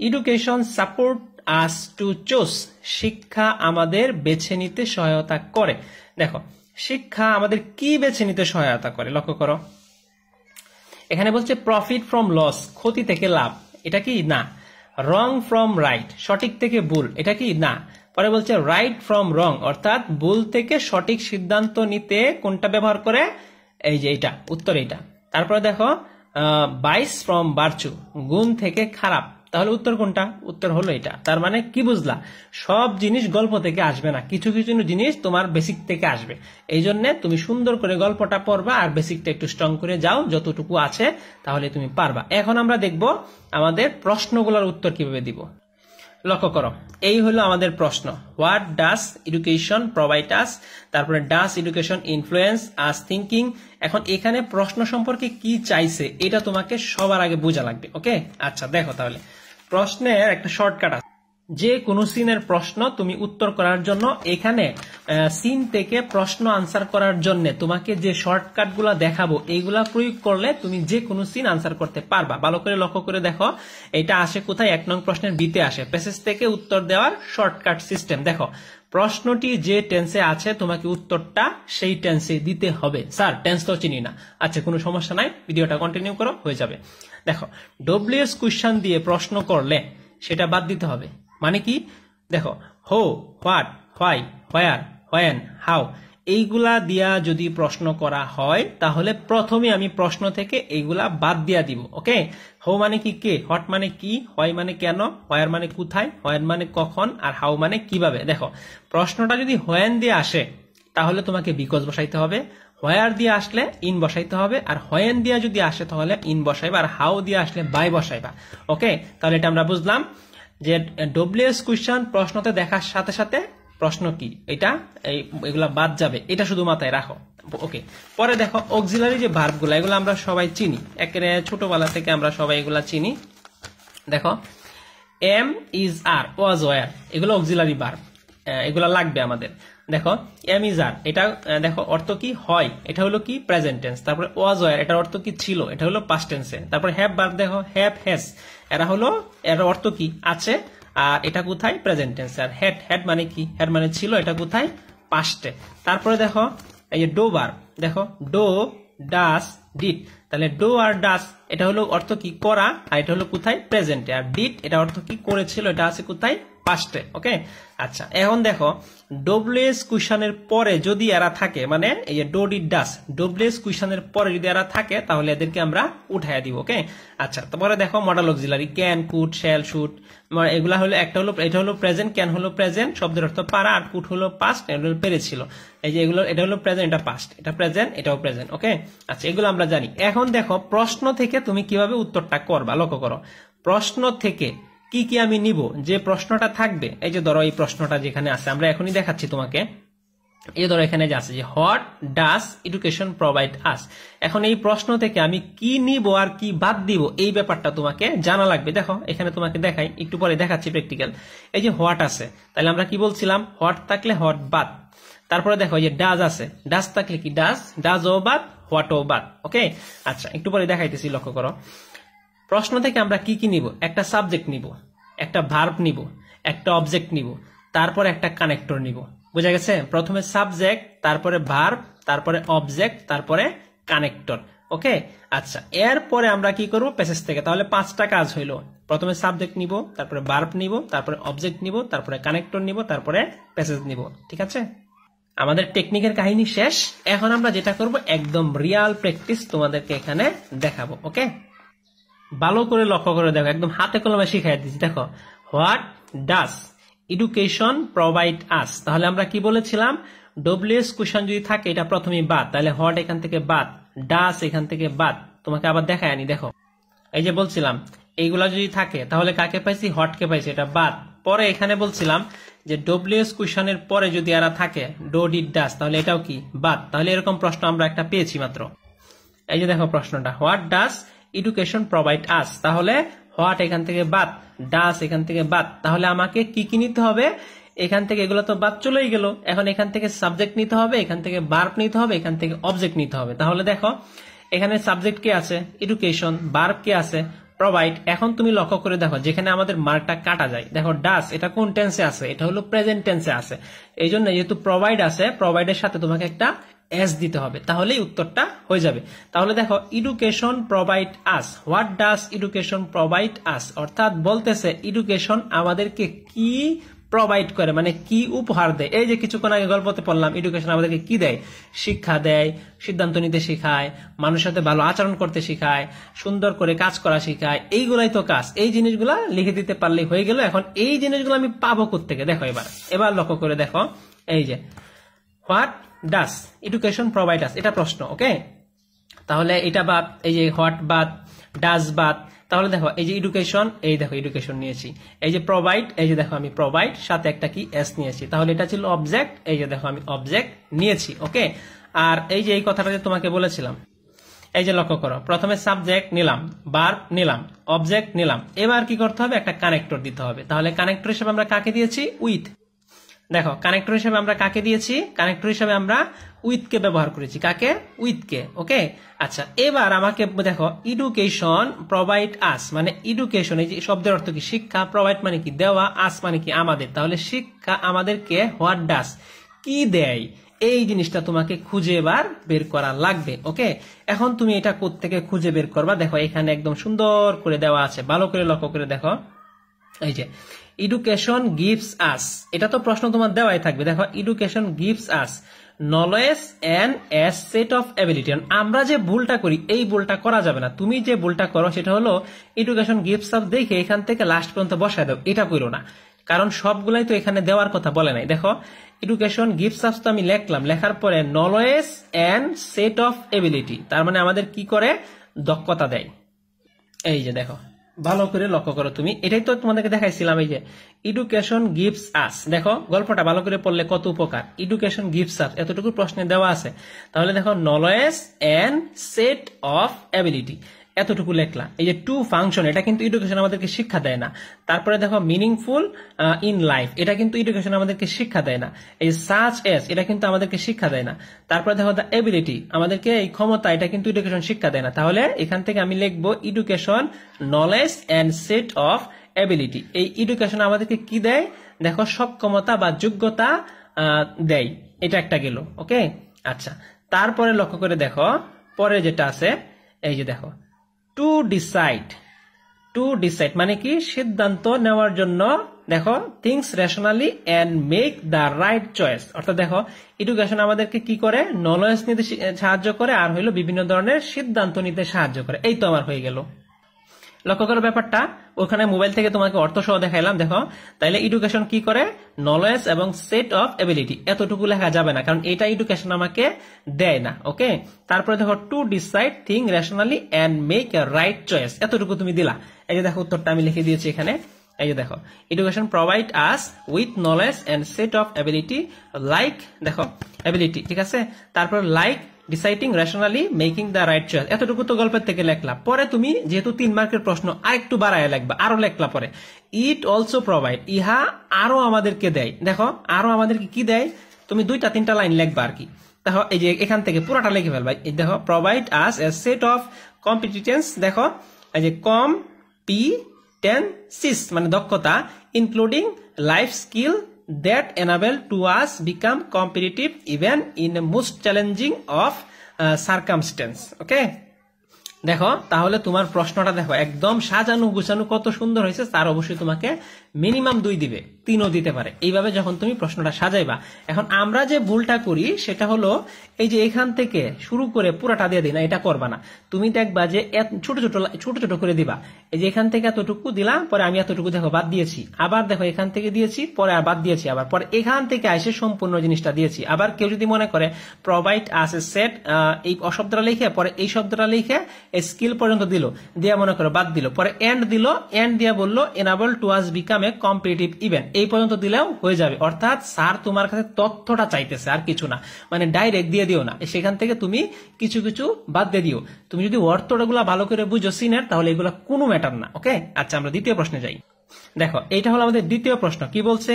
education support us to choose, শিক্ষা আমাদের বেছে নিতে সহায়তা করে। দেখো, শিক্ষা আমাদের কি বেছে নিতে সহায়তা করে? লক্ষ্য করো, এখানে বলছে প্রফিট ফ্রম লস, ক্ষতি থেকে লাভ, এটা কি? না। রং ফ্রম রাইট, সঠিক থেকে ভুল, এটা কি? না। পরে বলছে রাইট ফ্রম রং, অর্থাৎ ভুল থেকে সঠিক সিদ্ধান্ত নিতে কোনটা ব্যবহার করে? এই যে এটা, উত্তর এটা। তারপরে দেখো ভাইস ফ্রম ভার্চু, গুণ থেকে খারাপ, তাহলে উত্তর কোনটা? উত্তর হলো এটা। তার মানে কি বুঝলা? সব জিনিস গল্প থেকে আসবে না, কিছু কিছু জিনিস তোমার বেসিক থেকে আসবে। এই জন্য তুমি সুন্দর করে গল্পটা পড়বা আর বেসিকটা একটু স্ট্রং করে যাও, যতটুকু আছে তাহলে তুমি পারবা। এখন আমরা দেখব আমাদের প্রশ্নগুলোর উত্তর কিভাবে দিব। লক্ষ্য করো, এই হলো আমাদের প্রশ্ন, হোয়াট ডাস এডুকেশন প্রোভাইড আস, তারপরে ডাস এডুকেশন ইনফ্লুয়েন্স আস থিঙ্কিং। এখন এখানে প্রশ্ন সম্পর্কে কি চাইছে এটা তোমাকে সবার আগে বোঝা লাগবে। ওকে, আচ্ছা দেখো, তাহলে প্রশ্নের একটা শর্টকাট আছে। যে কোনো সিনের প্রশ্ন তুমি উত্তর করার জন্য এখানে সিন থেকে প্রশ্ন আনসার করার জন্য তোমাকে যে শর্টকাট গুলা দেখাবো এইগুলা প্রয়োগ করলে তুমি যে কোনো সিন আনসার করতে পারবা। ভালো করে লক্ষ্য করে দেখো, এটা আসে কোথায়? 1 নং প্রশ্নের বিতে আসে, প্যাসেজ থেকে উত্তর দেওয়ার শর্টকাট সিস্টেম। দেখো, প্রশ্নটি যে টেন্সে আছে তোমাকে উত্তরটা সেই টেন্সে দিতে হবে। স্যার টেন্স তো চিনি না। আচ্ছা, কোনো সমস্যা নাই, ভিডিওটা কন্টিনিউ করো, হয়ে যাবে। দেখো, ডব্লিউএস কোয়েশ্চন দিয়ে প্রশ্ন করলে সেটা বাদ দিতে হবে। মানে কি? দেখো, হো, what, why, where, when, how, এইগুলা দিয়া যদি প্রশ্ন করা হয় তাহলে প্রথমে আমি প্রশ্ন থেকে এইগুলা বাদ দিয়া দিব। ওকে, হো মানে কি? কে। হোয়াট মানে কি? হোয়াই মানে কেন? হোয়ার মানে কোথায়? হোয়েন মানে কখন? আর হাউ মানে কিভাবে। দেখো, প্রশ্নটা যদি হোয়েন দিয়ে আসে তাহলে তোমাকে বিকজ বসাইতে হবে, হোয়ার দিয়ে আসলে ইন বসাইতে হবে, আর হোয়েন দিয়া যদি আসে তাহলে ইন বসাইবা, আর হাউ দিয়ে আসলে বাই বসাইবা। ওকে, তাহলে এটা আমরা বুঝলাম যে ডব্লিউএস কোয়েশ্চন প্রশ্নতে দেখার সাথে সাথে প্রশ্ন কি এটা এগুলা বাদ যাবে, এটা শুধু মাথায় রাখো। ওকে, পরে দেখো অক্সিলারি যে ভার্বগুলো, এগুলো আমরা সবাই চিনি, একেবারে ছোটবেলা থেকে আমরা সবাই এগুলা চিনি। দেখো, am, is, are, was, were, এগুলো অক্সিলারি ভার্ব, এগুলা লাগবে আমাদের। দেখো, এম ইজ আর, এটা দেখো অর্থ কি? হয়, এটা হলো কি? Present tense. তারপরে ওয়াজ, ওয়ার, এটার অর্থ কি? ছিল, এটা হলো পাস্ট টেন্সে। তারপরে হ্যাভ ভার্ব, দেখো হ্যাভ, হ্যাজ, এর অর্থ কি? আছে, আর এটা কোথায়? Present tense. আর হ্যাড, হ্যাড মানে কি? হ্যাড মানে ছিল, এটা কোথায়? পাস্টে। তারপরে দেখো এই যে ডো ভার্ব, দেখো ডো, ডাস, ডিড, তাহলে ডো আর ডাস এটা হলো অর্থ কি? করা, আর এটা হলো কোথায়? প্রেজেন্টে। আর ডিড এটা অর্থ কি? করেছিল, এটা আছে কোথায়? পাস্টে। ওকে, আচ্ছা, এখন দেখো ডব্লিউএস কোয়েশ্চনের পরে যদি এরা থাকে, মানে এই যে ডো, ডিড, ডাস, ডব্লিউএস কোয়েশ্চনের পরে যদি এরা থাকে তাহলে এদেরকে আমরা উঠাইয়া দিব। ওকে, আচ্ছা, তারপরে দেখো modal auxiliary, can, could, shall, should, এগুলা হলো একটা হলো, এটা হলো প্রেজেন্ট, ক্যান হলো প্রেজেন্ট, শব্দের অর্থ পারা, আর কুড হলো পাস্ট, এটা হলো পেরেছিল। এই যে এগুলো, এটা হলো প্রেজেন্ট, এটা পাস্ট, এটা প্রেজেন্ট, এটাও প্রেজেন্ট। ওকে, আচ্ছা, এগুলো আমরা জানি। এখন দেখো প্রশ্ন থেকে তুমি কিভাবে উত্তরটা করবা। লক্ষ্য করো, প্রশ্ন থেকে কি কি আমি নিব, যে প্রশ্নটা থাকবে। এই যে ধরো এই প্রশ্নটা যেখানে আছে, আমরা এখনই দেখাচ্ছি তোমাকে। এই ধরো এখানে যে আছে যে হোয়াট ডাস এডুকেশন প্রোভাইড আস, এখন এই প্রশ্ন থেকে আমি কি নিব আর কি বাদ দিব এই ব্যাপারটা তোমাকে জানা লাগবে। দেখো এখানে তোমাকে দেখাই, একটু পরে দেখাচ্ছি প্র্যাকটিক্যাল। এই যে হোয়াট আছে, তাহলে আমরা কি বলছিলাম? হোয়াট থাকলে হোয়াট বাদ। তারপরে দেখো এই যে ডাজ আছে, ডাজ থাকলে কি? ডাজ ও বাদ, হোয়াট ও বাদ। ওকে, আচ্ছা, একটু পরে দেখাইতেছি, লক্ষ্য করো। প্রশ্ন থেকে আমরা কি কি নিব? একটা সাবজেক্ট নিব, একটা ভার্ব নিব, একটা অবজেক্ট নিব, তারপরে একটা কানেক্টর নিব। বুঝা গেছে? প্রথমে সাবজেক্ট, তারপরে ভার্ব, তারপরে অবজেক্ট, তারপরে কানেক্টর। ওকে, আচ্ছা, এরপরে আমরা কি করব? প্যাসেজ থেকে। তাহলে 5টা কাজ হইলো। প্রথমে সাবজেক্ট নিব, তারপরে ভার্ব নিব, তারপরে অবজেক্ট নিব, তারপরে কানেক্টর নিব, তারপরে প্যাসেজ নিব। ঠিক আছে, আমাদের টেকনিকের কাহিনী শেষ। এখন আমরা যেটা করব, একদম রিয়াল প্র্যাকটিস তোমাদেরকে এখানে দেখাবো। ওকে, ভালো করে লক্ষ্য করে দেখো, একদম হাতে কলমে শিখাই দিচ্ছি। দেখো, হোয়াট ডাস এডুকেশন প্রোভাইড আস, তাহলে আমরা কি বলেছিলাম? ডব্লিউএস কোয়েশ্চন যদি থাকে এটা প্রথমেই বাদ, তাহলে হোয়াট এখান থেকে বাদ, ডাস এখান থেকে বাদ। তোমাকে আবার দেখায় আনি, দেখো এই যে বলছিলাম এইগুলা যদি থাকে তাহলে কাকে পাইছি? হোয়াট কে পাইছি, এটা বাদ। পরে এখানে বলছিলাম যে ডব্লিউএস কোয়েশনের পরে যদি এরা থাকে ডো ডিড ডাস, তাহলে এটাও কি বাদ। তাহলে এরকম প্রশ্ন আমরা একটা পেয়েছি মাত্র। এই যে দেখো প্রশ্নটা, হোয়াট ডাস এডুকেশন প্রোভাইড আস, তাহলে হোয়াট এখান থেকে বাদ, ডাস এখান থেকে বাদ, তাহলে আমাকে কি কি নিতে হবে, এখান থেকে এগুলো তো বাদ চলেই গেল, এখন এখান থেকে সাবজেক্ট নিতে হবে, এখান থেকে ভার্ব নিতে হবে, এখান থেকে অবজেক্ট নিতে হবে। তাহলে দেখো এখানে সাবজেক্ট কে আছে এডুকেশন, ভার্ব কে আছে প্রোভাইড। এখন তুমি লক্ষ্য করে দেখো যেখানে আমাদের মার্কটা কাটা যায়, দেখো ডাস এটা কোন টেন্সে আছে, এটা হলো প্রেজেন্ট টেন্সে আছে, এই জন্য যেহেতু প্রোভাইড আছে প্রোভাইডের সাথে তোমাকে একটা এস দিতে হবে, তাহলেই উত্তরটা হয়ে যাবে। তাহলে দেখো education provide us, what does education provide আস, অর্থাৎ বলতেছে এডুকেশন আমাদেরকে কি প্রোভাইড করে, মানে কি উপহার দেয়। এই যে কিছুক্ষণ আগে গল্পতে পড়লাম এডুকেশন আমাদেরকে কি দেয়, শিক্ষা দেয়, সিদ্ধান্ত নিতে শেখায়, মানুষের সাথে ভালো আচরণ করতে শেখায়, সুন্দর করে কাজ করা শেখায়, এইগুলাই তো কাজ। এই জিনিসগুলা লিখে দিতে পারলেই হয়ে গেল। এখন এই জিনিসগুলো আমি পাবো কোত্থেকে, দেখো এবার লক্ষ্য করে দেখো, এই যে হোয়াট ডাস এডুকেশন প্রোভাইড আস, এটা প্রশ্ন, ওকে। তাহলে এটা বাদ, এই যে হোয়াট বাদ, ডাস বাদ, তাহলে দেখো এই যে এডুকেশন, এই দেখো এডুকেশন নিয়েছি, এই যে প্রোভাইড, এই যে দেখো আমি প্রোভাইড সাথে একটা কি এস নিয়েছি, তাহলে এটা ছিল অবজেক্ট, এই যে দেখো আমি অবজেক্ট নিয়েছি, ওকে। আর এই যে এই কথাটা যে তোমাকে বলেছিলাম, এই যে লক্ষ্য করো, প্রথমে সাবজেক্ট নিলাম, ভার্ব নিলাম, অবজেক্ট নিলাম, এবার কি করতে হবে, একটা কানেক্টর দিতে হবে। তাহলে কানেক্টর হিসেবে আমরা কাকে দিয়েছি, উইথ। দেখো কানেক্টর হিসেবে আমরা কাকে দিয়েছি, কানেক্টর হিসেবে আমরা উইথ কে ব্যবহার করেছি, কাকে, উইথ কে, ওকে। আচ্ছা এবার আমাকে দেখো এডুকেশন প্রোভাইড আস, মানে এডুকেশন এই যে শব্দের অর্থ কি, শিক্ষা, প্রোভাইড মানে কি দেওয়া, আস মানে কি আমাদের, তাহলে শিক্ষা আমাদেরকে হোয়াট ডাস কি দেয়, এই জিনিসটা তোমাকে খুঁজে এবার বের করা লাগবে, ওকে। এখন তুমি এটা কোত্থেকে খুঁজে বের করবা, দেখো এখানে একদম সুন্দর করে দেওয়া আছে, ভালো করে লক্ষ্য করে দেখো, এই যে এডুকেশন গিভস আস, এটা তো প্রশ্ন তোমার দেওয়াই থাকবে। দেখো education gives us knowledge and a set of ability, আমরা যে ভুলটা করি এই ভুলটা করা যাবে না। তুমি যে ভুলটা করো সেটা হলো এডুকেশন গিভস আস দেখে এখান থেকে লাস্ট পর্যন্ত বসায় দাও, এটা করো না, কারণ সবগুলাই তো এখানে দেওয়ার কথা বলে নাই। দেখো এডুকেশন গিভস আস তো আমি লিখলাম, লেখার পরে knowledge and set of ability, তার মানে আমাদের কি করে, দক্ষতা দেয়। এই যে দেখো ভালো করে লক্ষ্য করো তুমি, এটাই তো তোমাদেরকে দেখাইছিলাম, এই যে এডুকেশন গিভস আস, দেখো গল্পটা ভালো করে পড়লে কত উপকার। এডুকেশন গিভস আস এতটুকু প্রশ্নে দেওয়া আছে, তাহলে দেখো knowledge and set of ability এতটুকু লেখলা। এই যে টু ফাংশন, এটা কিন্তু এডুকেশন আমাদেরকে শিক্ষা দেয় না। তারপরে দেখো মিনিংফুল ইন লাইফ, এটা কিন্তু এডুকেশন আমাদেরকে শিক্ষা দেয় না। এই সাচ এস, এটা কিন্তু আমাদেরকে শিক্ষা দেয় না। তারপরে দেখো দ্য এবিলিটি, আমাদেরকে এই ক্ষমতা, এটা কিন্তু এডুকেশন শিক্ষা দেয় না। তাহলে এখান থেকে আমি লিখবো education knowledge and set of ability, এই এডুকেশন আমাদেরকে কি দেয়, দেখো সক্ষমতা বা যোগ্যতা দেয়, এটা একটা গেল, ওকে। আচ্ছা তারপরে লক্ষ্য করে দেখো পরে যেটা আছে, এই যে দেখো টু ডিসাইড, টু ডিসাইড মানে কি, সিদ্ধান্ত নেওয়ার জন্য, দেখো things rationally and make the right choice, অর্থাৎ দেখো এডুকেশন আমাদেরকে কি করে, নলেজ নিতে সাহায্য করে, আর হইলো বিভিন্ন ধরনের সিদ্ধান্ত নিতে সাহায্য করে। এই তো আমার হয়ে গেল, লক্ষ্য করো ব্যাপারটা, ওখানে মোবাইল থেকে তোমাকে অর্থ সহ দেখাইলাম। দেখো তাইলে এডুকেশন কি করে, নলেজ এবং সেট অফ এবিলিটি, এতটুকু লেখা যাবে না, কারণ এটা এডুকেশন আমাকে দেয় না, ওকে। তারপরে দেখো to decide thing rationally and make a right choice, এতটুকু তুমি দিলা। এই যে দেখো উত্তরটা আমি লিখে দিয়েছি এখানে, এই যে দেখো education provide us with knowledge and set of ability, like, দেখো এবিলিটি, ঠিক আছে, তারপর like deciding rationally making the right choice, এতটুকু তো গল্পের থেকে লেখলা। পরে তুমি যেহেতু 3 মার্কের প্রশ্ন আরেকটু বাড়ায় লিখবা, আরো লেখলা পরে ইট অলসো প্রোভাইড, ইহা আরো আমাদেরকে দেয়, দেখো আরো আমাদেরকে কি দেয়, তুমি 2-3টা লাইন লিখবা আর কি। দেখো এই যে এখান থেকে পুরোটা লিখে ফেলবা, এই দেখো provide us A set of competence, দেখো এই যে কম্পিটেন্সিস মানে দক্ষতা, including life skill that enable to us become competitive even in the most challenging of circumstance, okay। দেখো তাহলে তোমার প্রশ্নটা দেখো একদম সাজানো গুছানো কত সুন্দর হয়েছে, তার অবশ্যই তোমাকে মিনিমাম 2 দিবে, 3ও দিতে পারে, এইভাবে যখন তুমি প্রশ্নটা সাজাইবা। এখন আমরা যে ভুলটা করি সেটা হলো এই যে এখান থেকে শুরু করে পুরাটা দিয়ে দিই না, এটা করবা না। তুমি দেখবা যে ছোট ছোট করে দিবা, এই যে এখান থেকে এতটুকু দিলাম, পরে আমি এতটুকু দেখো বাদ দিয়েছি, আবার দেখো এখান থেকে দিয়েছি, পরে আর বাদ দিয়েছি, আবার পরে এখান থেকে এসে সম্পূর্ণ জিনিসটা দিয়েছি। আবার কেউ যদি মনে করে প্রোভাইড আস এ সেট, এই শব্দটা লিখে পরে এই শব্দটা লিখে স্কিল পর্যন্ত দিল, দিয়া মনে করো বাদ দিল, পরে এন্ড দিল, এন্ড দিয়া বললো enable to us become a competitive event, এই পর্যন্ত দিলেও হয়ে যাবে। অর্থাৎ স্যার তোমার কাছে তথ্যটা চাইতেছে আর কিছু না, মানে ডাইরেক্ট দিয়ে দিও না, সেখান থেকে তুমি কিছু কিছু বাদ দিয়ে দিও। তুমি যদি অর্থগুলা ভালো করে বুঝো সিনের, তাহলে এগুলা কোনো ম্যাটার না। ওকে, আচ্ছা আমরা দ্বিতীয় প্রশ্নে যাই। দেখো এইটা হলো আমাদের দ্বিতীয় প্রশ্ন। কি বলছে?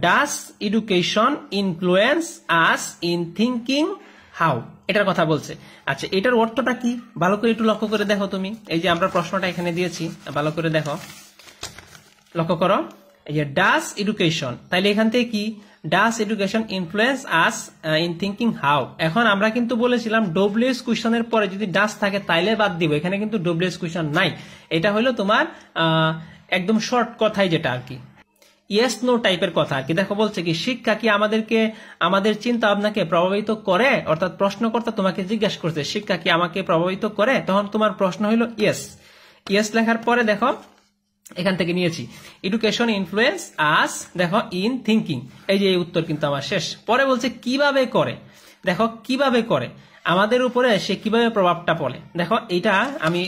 Does education influence us in thinking how, এটার কথা বলছে। আচ্ছা এটার অর্থটা কি ভালো করে একটু লক্ষ্য করে দেখো তুমি। এই যে আমরা প্রশ্নটা এখানে দিয়েছি, ভালো করে দেখো, লক্ষ্য করো। এই যে ডাজ এডুকেশন, তাইলে এখান থেকে কি does education influence us in thinking how. এখন আমরা কিন্তু বলেছিলাম ডব্লিউএস কোশ্চেনের পরে যদি ডাজ থাকে তাইলে বাদ দিব, এখানে কিন্তু ডব্লিউএস কোশ্চেন নাই। এটা হলো তোমার একদম শর্ট কথাই, যেটা আর কি ইয়েস নো টাইপের কথা আর কি। দেখো বলছে কি শিক্ষা কি আমাদেরকে আমাদের চিন্তা ভাবনাকে প্রভাবিত করে, অর্থাৎ প্রশ্নকর্তা তোমাকে জিজ্ঞাসা করছে শিক্ষা কি আমাকে প্রভাবিত করে, তখন তোমার প্রশ্ন হলো ইয়েস। ইয়েস লেখার পরে দেখো এখান থেকে নিয়েছি এডুকেশন ইনফ্লুয়েন্স আস, দেখো ইন থিঙ্কিং, এই যে এই উত্তর কিন্তু আমার শেষ। পরে বলছে কিভাবে করে, দেখো কিভাবে করে আমাদের উপরে সে কিভাবে প্রভাবটা পড়ে। দেখো এটা আমি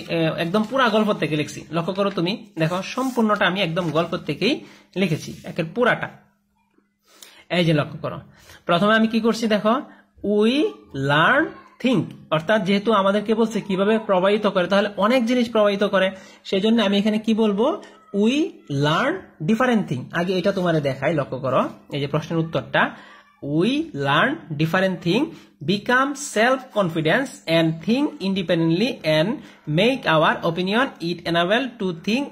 একদম পুরা গল্প থেকে লিখছি, লক্ষ্য করো তুমি, দেখো সম্পূর্ণটা আমি একদম গল্প থেকেই লিখেছি, একের পুরাটা। এই যে লক্ষ্য করো, প্রথমে আমি কি করছি দেখো, উই লার্ন থিঙ্ক, অর্থাৎ যেহেতু আমাদেরকে বলছে কিভাবে প্রভাবিত করে, তাহলে অনেক জিনিস প্রভাবিত করে, সেই জন্য আমি এখানে কি বলবো, উই লার্ন ডিফারেন্ট থিং। আগে এটা তোমার দেখাই, লক্ষ্য করো এই যে প্রশ্নের উত্তরটা, we learn different thing, become self-confidence and think independently and make our opinion, it enable to think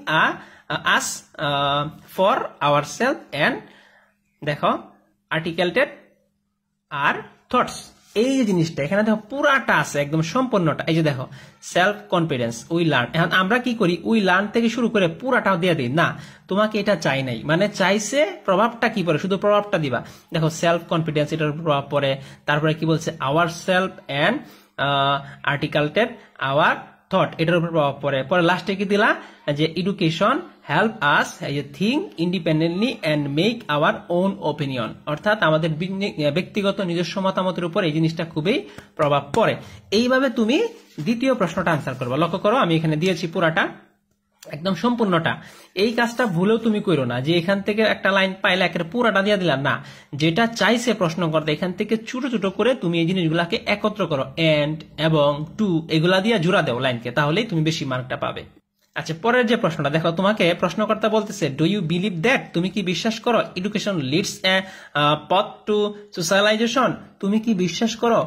us for ourselves and দেখো articulated our thoughts। এই যে জিনিসটা এখানে দেখো পুরাটা আছে একদম সম্পূর্ণটা। এই যে দেখো সেলফ কনফিডেন্স, উই লার্ন। এখন আমরা কি করি, উই লার্ন থেকে শুরু করে পুরাটাও দিয়ে দিই না, তোমাকে এটা চাই নাই, মানে চাইছে প্রভাবটা কি পড়ে, শুধু প্রভাবটা দিবা। দেখো সেলফ কনফিডেন্স এটার প্রভাব পড়ে, তারপরে কি বলছে our self and articulate our thought, এটার উপর প্রভাব পড়ে। পরে লাস্টে কি দিলা যে education help us think independently and make our own opinion, অর্থাৎ আমাদের ব্যক্তিগত নিজস্ব মতামতের উপর এই জিনিসটা খুবই প্রভাব পড়ে। এইভাবে তুমি দ্বিতীয় প্রশ্নটা আনসার করবে। লক্ষ্য করো আমি এখানে দিয়েছি পুরাটা একদম সম্পূর্ণটা। এই কাজটা ভুলেও তুমি করো না যে এখান থেকে একটা লাইন পাইলে একের পুরাটা দিয়ে দিলাম না, যেটা চাইছে প্রশ্ন করতে এখান থেকে ছোট ছোট করে তুমি এই জিনিসগুলাকে একত্র করো, এন্ড এবং টু এগুলা দিয়ে জোড়া দাও লাইনকে, তাহলেই তুমি বেশি মার্কটা পাবে। আচ্ছা পরের যে প্রশ্নটা দেখো, তোমাকে প্রশ্নকর্তা বলতেছে ডু ইউ বিলিভ দ্যাট, তুমি কি বিশ্বাস করো এডুকেশন লিডস এ পথ টু সোশ্যালাইজেশন, তুমি কি বিশ্বাস করো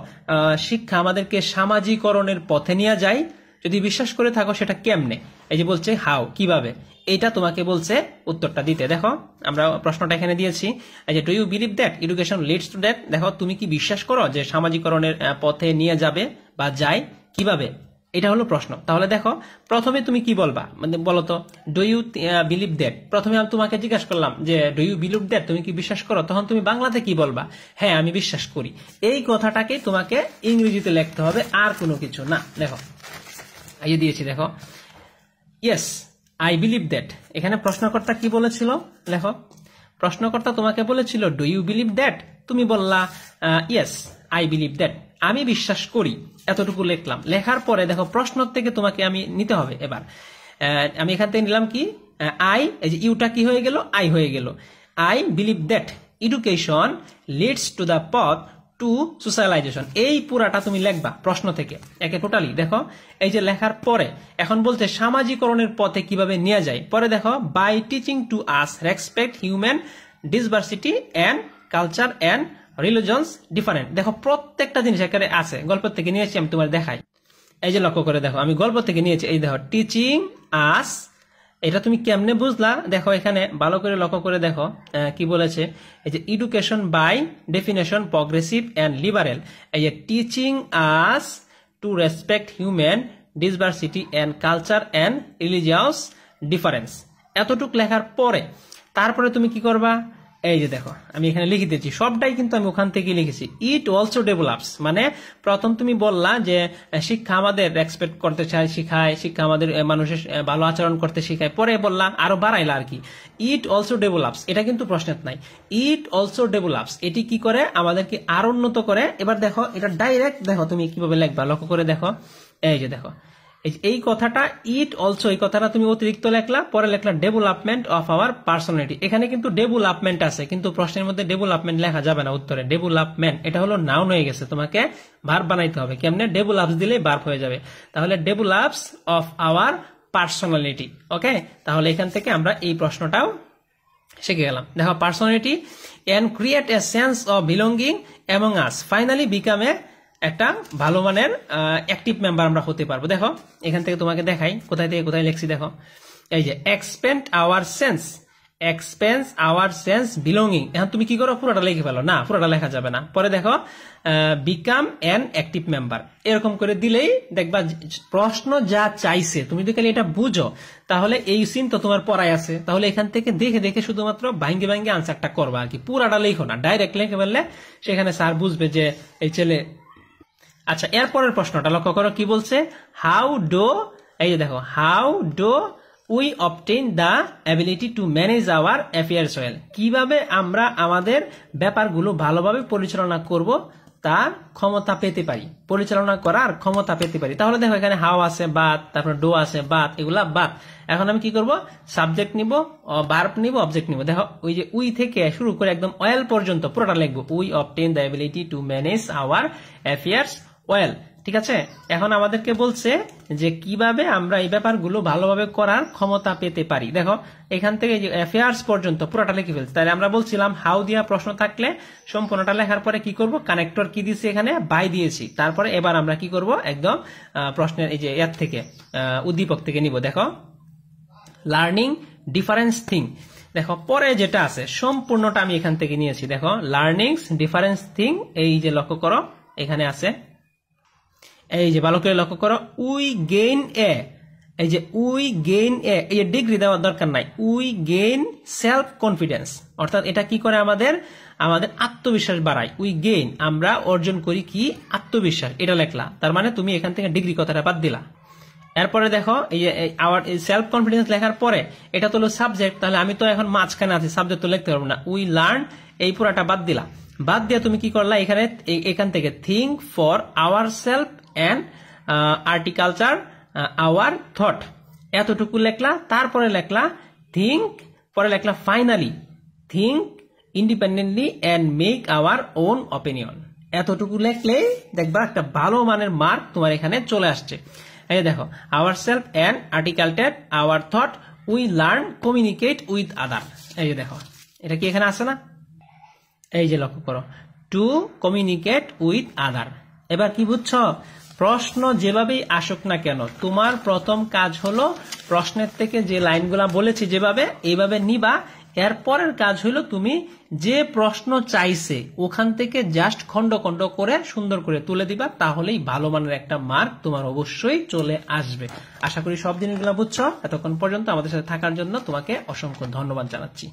শিক্ষা আমাদেরকে সামাজিকরণের পথে নিয়ে যায়, যদি বিশ্বাস করে থাকো সেটা কেমনে, এই যে বলছে হাউ, কিভাবে, এটা তোমাকে বলছে উত্তরটা দিতে। দেখো আমরা প্রশ্নটা এখানে দিয়েছি, এই যে do you believe that education leads to that, দেখো তুমি কি বিশ্বাস করো যে সামাজিকরণের পথে নিয়ে যাবে বা যায়, কিভাবে, এটা হলো প্রশ্ন। তাহলে দেখো প্রথমে তুমি কি বলবা, মানে বলতো ডু ইউ বিলিভ দ্যাট, প্রথমে আমি তোমাকে জিজ্ঞাসা করলাম যে ডু ইউ বিলিভ দ্যাট, তুমি কি বিশ্বাস করো, তখন তুমি বাংলাতে কি বলবা, হ্যাঁ আমি বিশ্বাস করি। এই কথাটাকে তোমাকে ইংরেজিতে লিখতে হবে, আর কোনো কিছু না। দেখো এই দিয়েছি, দেখো ইয়েস আই বিলিভ দ্যাট, এখানে প্রশ্নকর্তা কি বলেছিল, দেখো প্রশ্নকর্তা তোমাকে বলেছিল ডু ইউ বিলিভ দ্যাট, তুমি বললা ইয়েস আই বিলিভ দ্যাট, আমি বিশ্বাস করি, এতটুকু লিখলাম। লেখার পরে দেখো প্রশ্ন থেকে তোমাকে আমি নিতে হবে। এবার আমি এখান থেকে নিলাম কি আই, এই যে ইউটা কি হয়ে গেল, আই হয়ে গেল। I believe that education leads to the পথ টু সোশ্যালাইজেশন, এই পুরাটা তুমি লিখবা প্রশ্ন থেকে একে টোটালি। দেখো এই যে লেখার পরে এখন বলছে সামাজিকরণের পথে কিভাবে নিয়ে যায়, পরে দেখো by teaching to us respect human diversity and culture and religions different, দেখো প্রত্যেকটা জিনিস এখানে আছে, গল্প থেকে নিয়েছি আমি তোমার দেখাই। এই যে লক্ষ্য করে দেখো আমি গল্প থেকে নিয়েছি, এই দেখো টিচিং আস, এটা তুমি কেমনে বুঝলা, দেখো এখানে ভালো করে লক্ষ্য করে দেখো কি বলেছে, এই যে education by definition progressive and liberal, এই যে teaching us to respect human diversity and culture and religious difference, এতটুক লেখার পরে তারপরে তুমি কি করবা, এই যে দেখো আমি এখানে লিখে দিয়েছি, সবটাই কিন্তু আমি ওখান থেকে লিখেছি। ইট অলসো ডেভেলপস, মানে প্রথম তুমি বললা যে শিক্ষা আমাদের রেসপেক্ট করতে শিখায়, শিক্ষা আমাদের মানুষের ভালো আচরণ করতে শিখায়, পরে বললা আরো বাড়াইলা আর কি, ইট অলসো ডেভেলপস, এটা কিন্তু প্রশ্নের নাই, ইট অলসো ডেভেলপস, এটি কি করে আমাদেরকে আরো উন্নত করে। এবার দেখো এটা ডাইরেক্ট দেখো তুমি কিভাবে লিখবা, লক্ষ্য করে দেখো, এই যে দেখো এই কথাটা ইট অলসো, এই কথাটা তুমি অতিরিক্ত লেখলা, পরে লেখলা ডেভেলপমেন্ট অফ আওয়ার পার্সোনালিটি। এখানে কিন্তু ডেভেলপমেন্ট আছে, কিন্তু প্রশ্নের মধ্যে ডেভেলপমেন্ট লেখা যাবে না উত্তরে। ডেভেলপমেন্ট এটা হলো নাউন হয়ে গেছে, তোমাকে ভার্ব বানাইতে হবে। কেমনে? ডেভেলপস দিলেই ভার্ব হয়ে যাবে। তাহলে develops of our personality. Okay, তাহলে এখান থেকে আমরা এই প্রশ্নটাও শিখে গেলাম। দেখো, personality and create a sense of belonging among us, finally become a একটা ভালো মানের অ্যাক্টিভ মেম্বার আমরা হতে পারবো। দেখো এখান থেকে তোমাকে দেখাই কোথায় থেকে কোথায় লিখছি। দেখো এই যে এক্সপেন্ড আওয়ার সেন্স বিলঙ্গিং। এখন তুমি কি করো? পুরোটা লিখে ফেলো। না, পুরোটা লেখা যাবে না। পরে দেখো বিকাম অ্যান অ্যাক্টিভ মেম্বার, এরকম করে দিলেই দেখবা প্রশ্ন যা চাইছে তুমি যদি খালি এটা বুঝো, তাহলে এই সিন তো তোমার পড়ায় আছে, তাহলে এখান থেকে দেখে দেখে শুধুমাত্র ভাঙ্গে ভাঙ্গে আনসারটা করবা আর কি। পুরাটা লেখো না, ডাইরেক্ট লিখে ফেললে সেখানে স্যার বুঝবে যে এই ছেলে। আচ্ছা, এরপরের প্রশ্নটা লক্ষ্য করো কি বলছে। হাউ ডো, এই যে দেখো, how do we obtain the ability to manage our affairs well, কিভাবে আমরা আমাদের ব্যাপারগুলো ভালোভাবে পরিচালনা করব তার ক্ষমতা পেতে পারি, পরিচালনা করার ক্ষমতা পেতে পারি। তাহলে দেখো এখানে হাউ আছে, বাত, তারপর ডো আছে, বাত, এগুলা বাত। এখন আমি কি করব? সাবজেক্ট নিব, ভার্ব নিব, অবজেক্ট নিব। দেখো ওই যে উই থেকে শুরু করে একদম ওয়েল পর্যন্ত পুরোটা লিখবো। We obtain the ability to manage our affairs well. ঠিক আছে, এখন আমাদেরকে বলছে যে কিভাবে আমরা এই ব্যাপারগুলো ভালোভাবে করার ক্ষমতা পেতে পারি। দেখো এখান থেকে যে অ্যাফেয়ার্স পর্যন্ত পুরোটা লিখে ফেলছে। তাহলে আমরা বলছিলাম হাউ দিয়া প্রশ্ন থাকলে সম্পূর্ণটা লেখার পরে কি করব? কানেক্টর কি দিয়েছি? এখানে বাই দিয়েছি। তারপরে এবার আমরা কি করব? একদম প্রশ্নের এই যে এর থেকে উদ্দীপক থেকে নিব। দেখো লার্নিং ডিফারেন্স থিং। দেখো পরে যেটা আছে সম্পূর্ণটা আমি এখান থেকে নিয়েছি। দেখো লার্নিং ডিফারেন্স থিং, এই যে লক্ষ্য করো এখানে আছে, এই যে ভালো করে লক্ষ্য করো, উই গেইন এ, এই যে উই গেইন এ, এই ডিগ্রি দেওয়ার দরকার নাই, উই গেইন সেলফ কনফিডেন্স, অর্থাৎ এটা কি করে? আমাদের আত্মবিশ্বাস বাড়ায়। উই গেইন, আমরা অর্জন করি কি? আত্মবিশ্বাস, এটা লেখলা। তার মানে তুমি এখান থেকে ডিগ্রি কথাটা বাদ দিলা। এরপরে দেখো এই যে আওয়ার সেলফ কনফিডেন্স লেখার পরে এটা তো হলো সাবজেক্ট, তাহলে আমি তো এখন মাঝখানে আছি, সাবজেক্ট তো লিখতে পারবো না। উই লার্ন, এই পুরাটা বাদ দিলা। বাদ দিয়ে তুমি কি করলা? এখান থেকে think for our self and articulate our thought, এতটুকু লেখলা। তারপরে লেখলা থিঙ্ক, পরে লেখলা finally think independently and make our own opinion. এতটুকু লেখলেই দেখবা একটা ভালো মানের মার্ক তোমার এখানে চলে আসছে। এই দেখো our self and articulate our thought, we learn communicate with other. এই যে দেখো এটা কি এখানে আছে না? এই যে লক্ষ্য করো, টু কমিউনিকেট উইথ আদার। এবার কি বুঝছো? প্রশ্ন যেভাবেই আসুক না কেন, তোমার প্রথম কাজ হলো প্রশ্নের থেকে যে লাইনগুলা বলেছি যেভাবে, এইভাবে নিবা। এরপরের কাজ হলো তুমি যে প্রশ্ন চাইছে ওখান থেকে জাস্ট খন্ড খন্ড করে সুন্দর করে তুলে দিবা, তাহলেই ভালো মানের একটা মার্ক তোমার অবশ্যই চলে আসবে। আশা করি সব জিনিসগুলো বুঝছো। এতক্ষণ পর্যন্ত আমাদের সাথে থাকার জন্য তোমাকে অসংখ্য ধন্যবাদ জানাচ্ছি।